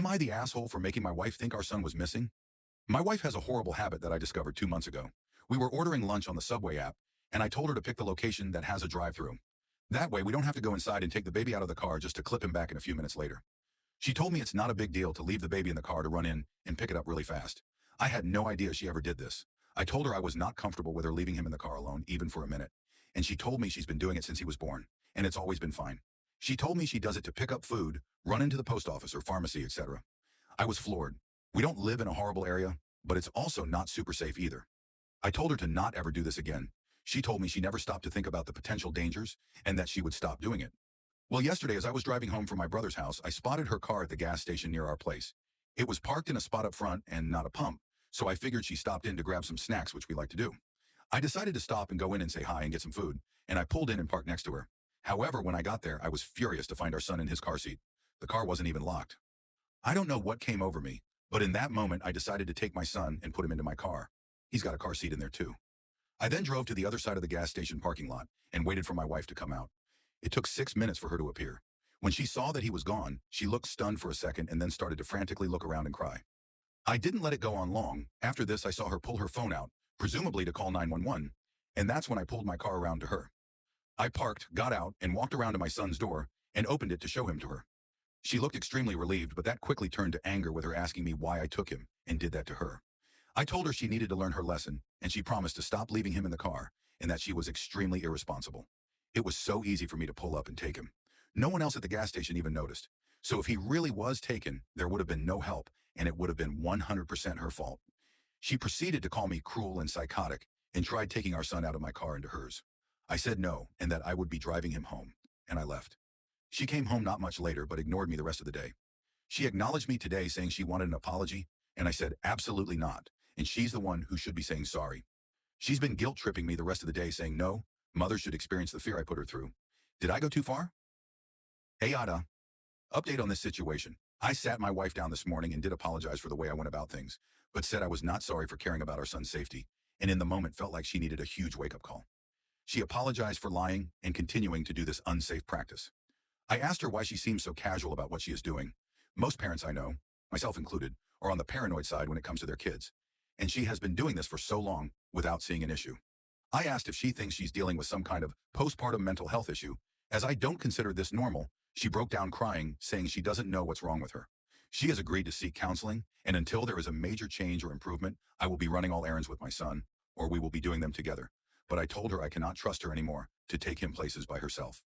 I the asshole for making my wife think our son was missing? My wife has a horrible habit that I discovered 2 months ago. We were ordering lunch on the Subway app, and I told her to pick the location that has a drive-thru. That way, we don't have to go inside and take the baby out of the car just to clip him back in a few minutes later. She told me it's not a big deal to leave the baby in the car to run in and pick it up really fast. I had no idea she ever did this. I told her I was not comfortable with her leaving him in the car alone, even for a minute. And she told me she's been doing it since he was born, and it's always been fine. She told me she does it to pick up food, run into the post office or pharmacy, etc. I was floored. We don't live in a horrible area, but it's also not super safe either. I told her to not ever do this again. She told me she never stopped to think about the potential dangers and that she would stop doing it. Well, yesterday, as I was driving home from my brother's house, I spotted her car at the gas station near our place. It was parked in a spot up front and not a pump, so I figured she stopped in to grab some snacks, which we like to do. I decided to stop and go in and say hi and get some food, and I pulled in and parked next to her. However, when I got there, I was furious to find our son in his car seat. The car wasn't even locked. I don't know what came over me, but in that moment, I decided to take my son and put him into my car. He's got a car seat in there too. I then drove to the other side of the gas station parking lot and waited for my wife to come out. It took 6 minutes for her to appear. When she saw that he was gone, she looked stunned for a second and then started to frantically look around and cry. I didn't let it go on long. After this, I saw her pull her phone out, presumably to call 911, and that's when I pulled my car around to her. I parked, got out, and walked around to my son's door and opened it to show him to her. She looked extremely relieved, but that quickly turned to anger with her asking me why I took him and did that to her. I told her she needed to learn her lesson, and she promised to stop leaving him in the car and that she was extremely irresponsible. It was so easy for me to pull up and take him. No one else at the gas station even noticed. So if he really was taken, there would have been no help, and it would have been 100% her fault. She proceeded to call me cruel and psychotic and tried taking our son out of my car into hers. I said no, and that I would be driving him home, and I left. She came home not much later, but ignored me the rest of the day. She acknowledged me today saying she wanted an apology, and I said absolutely not, and she's the one who should be saying sorry. She's been guilt-tripping me the rest of the day saying no, mother should experience the fear I put her through. Did I go too far? Hey, Ada. Update on this situation. I sat my wife down this morning and did apologize for the way I went about things, but said I was not sorry for caring about our son's safety, and in the moment felt like she needed a huge wake-up call. She apologized for lying and continuing to do this unsafe practice. I asked her why she seems so casual about what she is doing. Most parents I know, myself included, are on the paranoid side when it comes to their kids, and she has been doing this for so long without seeing an issue. I asked if she thinks she's dealing with some kind of postpartum mental health issue. As I don't consider this normal, she broke down crying, saying she doesn't know what's wrong with her. She has agreed to seek counseling, and until there is a major change or improvement, I will be running all errands with my son, or we will be doing them together. But I told her I cannot trust her anymore to take him places by herself.